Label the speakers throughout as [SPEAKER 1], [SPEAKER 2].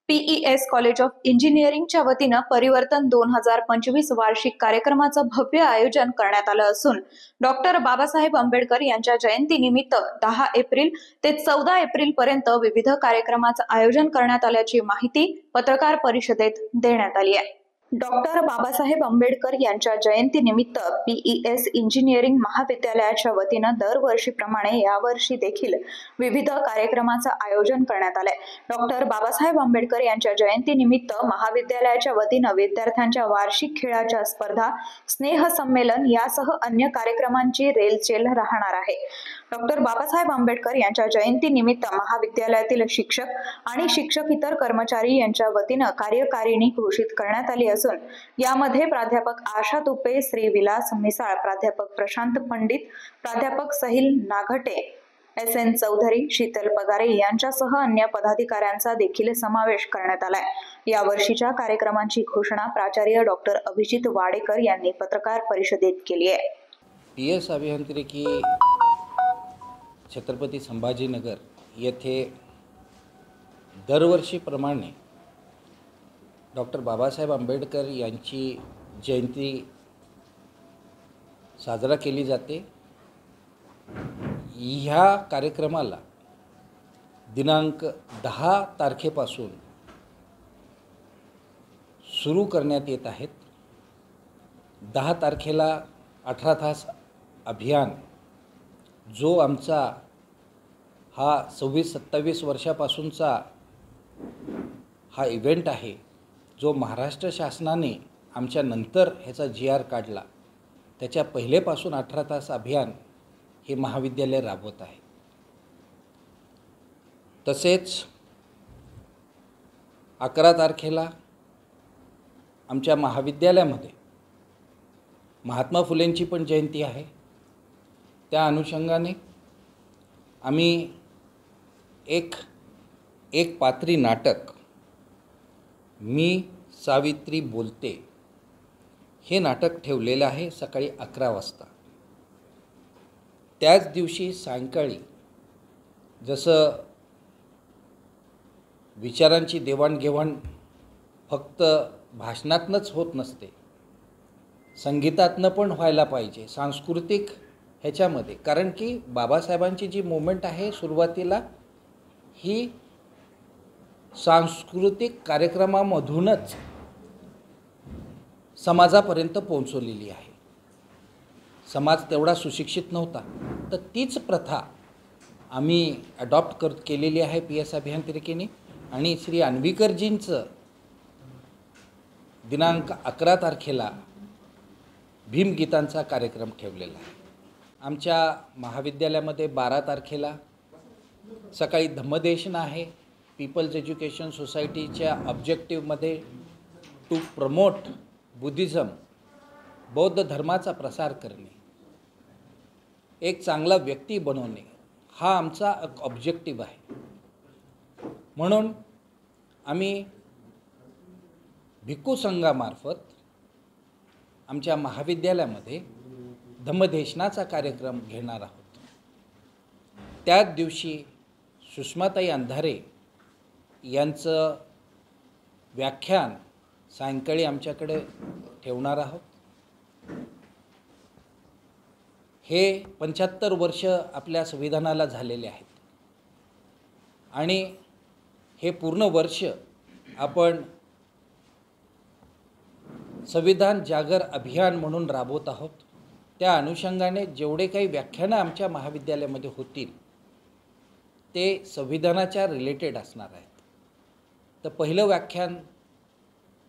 [SPEAKER 1] PES college of इंजिनिअरिंगच्या वतीनं परिवर्तन 2025 वार्षिक कार्यक्रमाचं भव्य आयोजन करण्यात आलं असून डॉक्टर बाबासाहेब आंबेडकर यांच्या जयंतीनिमित्त 10 एप्रिल ते 14 एप्रिल पर्यंत विविध कार्यक्रमाचं आयोजन करण्यात आल्याची माहिती पत्रकार परिषदेत देण्यात आली आहे। डॉक्टर बाबासाहेब आंबेडकर यांच्या जयंतीनिमित्त PES इंजिनिअरिंग महाविद्यालयाच्या वतीनं दरवर्षीप्रमाणे यावर्षी देखील विविध कार्यक्रमाचं आयोजन करण्यात आलंय। डॉक्टर बाबासाहेब आंबेडकर यांच्या जयंतीनिमित्त महाविद्यालयाच्या वतीनं विद्यार्थ्यांच्या वार्षिक खेळाच्या स्पर्धा, स्नेह संमेलन यासह अन्य कार्यक्रमांची रेलचेल राहणार आहे। डॉक्टर बाबासाहेब आंबेडकर यांच्या जयंतीनिमित्त महाविद्यालयातील शिक्षक आणि शिक्षकेतर कर्मचारी यांच्या वतीनं कार्यकारिणी घोषित करण्यात आली असून यामध्ये प्राध्यापक आशा तुपे, श्री विलास मिसाळ, प्राध्यापक प्रशांत पंडित, प्राध्यापक सहिल नाघटे, SN चौधरी, शीतल पगारे यांच्यासह अन्य पदाधिकाऱ्यांचा देखील समावेश करण्यात आलाय। या वर्षीच्या कार्यक्रमांची घोषणा प्राचार्य डॉक्टर अभिजित वाडेकर यांनी पत्रकार परिषदेत केली आहे।
[SPEAKER 2] PS अभियांत्रिकी छत्रपती संभाजीनगर येथे दरवर्षीप्रमाणे डॉक्टर बाबासाहेब आंबेडकर यांची जयंती साजरा केली जाते। ह्या कार्यक्रमाला दिनांक 10 तारखेपासून सुरू करण्यात येत आहेत। 10 तारखेला 18 तास अभियान जो आमचा हा 26-27 वर्षापासूनचा हा इव्हेंट आहे, जो महाराष्ट्र शासनाने आमच्या नंतर ह्याचा GR काढला, त्याच्या पहिलेपासून 18 तास अभियान हे महाविद्यालय राबवत आहे। तसेच 11 तारखेला आमच्या महाविद्यालयामध्ये महात्मा फुलेंची पण जयंती आहे। त्या अनुषंगाने आम्ही एक पात्री नाटक मी सावित्री बोलते हे नाटक ठेवलेलं आहे सकाळी 11 वाजता। त्याच दिवशी सायंकाळी जसं विचारांची देवाणघेवाण फक्त भाषणातनंच होत नसते, संगीतातनं पण व्हायला पाहिजे, सांस्कृतिक ह्याच्यामध्ये। कारण की बाबासाहेबांची जी मूवमेंट आहे सुरुवातीला ही सांस्कृतिक कार्यक्रमामधूनच समाजापर्यंत पोहोचवलेली आहे। समाज तेवढा सुशिक्षित नव्हता, तर तीच प्रथा आम्ही अडॉप्ट केलेली आहे PS अभियांत्रिकीने। आणि श्री अन्वीकरजींचं दिनांक 11 तारखेला भीमगीतांचा कार्यक्रम ठेवलेला आहे। आमच्या महाविद्यालयामध्ये 12 तारखेला सकाळी धम्मदेशन आहे। पीपल्स एज्युकेशन सोसायटीच्या ऑब्जेक्टिव्हमध्ये टू प्रमोट बुद्धिझम, बौद्ध धर्माचा प्रसार करणे, एक चांगला व्यक्ती बनवणे हा आमचा एक ऑब्जेक्टिव्ह आहे। म्हणून आम्ही भिक्खू संघामार्फत आमच्या महाविद्यालयामध्ये धम्मदेशनाचा कार्यक्रम घेणार आहोत। त्याच दिवशी सुषमाताई अंधारे यांचं व्याख्यान सायंकाळी आमच्याकडे ठेवणार आहोत। हे 75 वर्ष आपल्या संविधानाला झालेले आहेत आणि हे पूर्ण वर्ष आपण संविधान जागर अभियान म्हणून राबवत आहोत। त्या अनुषंगाने जेवढे काही व्याख्यानं आमच्या महाविद्यालयामध्ये होतील ते संविधानाच्या रिलेटेड असणार आहेत। तर पहिलं व्याख्यान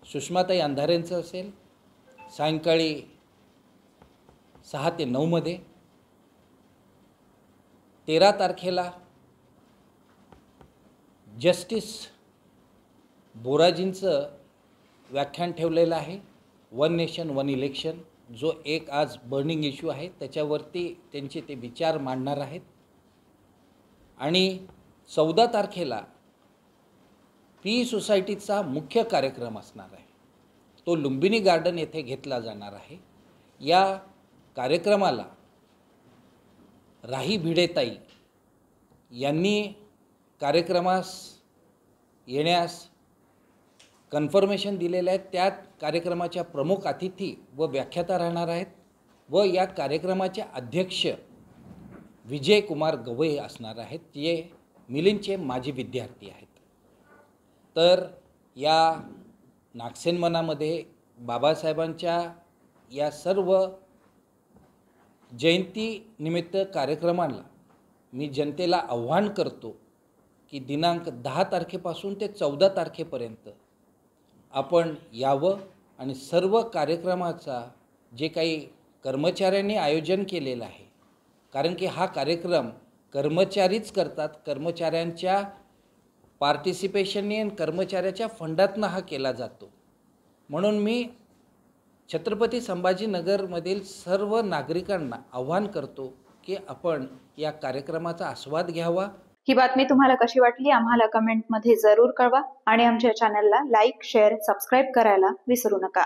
[SPEAKER 2] सुषमाताई अंधारेंचं असेल सायंकाळी 6 ते 9 मध्ये। 13 तारखेला जस्टिस बोराजींचं व्याख्यान ठेवलेलं आहे, वन नेशन वन इलेक्शन, जो एक आज बर्निंग इश्यू आहे, त्याच्यावरती त्यांचे ते विचार मांडणार आहेत। आणि 14 तारखेला PE सोसायटीचा मुख्य कार्यक्रम असणार आहे, तो लुंबिनी गार्डन येथे घेतला जाणार आहे। या कार्यक्रमाला राही भिडेताई यांनी कार्यक्रमास येण्यास कन्फर्मेशन दिलेलं आहे. त्यात कार्यक्रमाच्या प्रमुख अतिथी व व्याख्याता राहणार आहेत व या कार्यक्रमाचे अध्यक्ष विजय कुमार गवई असणार आहेत, जे मिलिंदचे माजी विद्यार्थी आहेत. तर या नागसेनमनामध्ये बाबासाहेबांच्या या सर्व जयंतीनिमित्त कार्यक्रमाला मी जनतेला आव्हान करतो की दिनांक 10 तारखेपासून ते 14 तारखेपर्यंत आपण यावं आणि सर्व कार्यक्रमाचा जे काही कर्मचाऱ्यांनी आयोजन केलेलं आहे, कारण की हा कार्यक्रम कर्मचारीच करतात, कर्मचाऱ्यांच्या पार्टिसिपेशनने आणि कर्मचाऱ्याच्या फंडातनं हा केला जातो. म्हणून मी छत्रपती संभाजीनगरमधील सर्व नागरिकांना आव्हान करतो की आपण या कार्यक्रमाचा आस्वाद घ्यावा.
[SPEAKER 1] ही बातमी तुम्हाला कशी वाटली आम्हाला कमेंटमध्ये जरूर कळवा आणि आमच्या चॅनलला लाईक, शेअर, सबस्क्राईब करायला विसरू नका.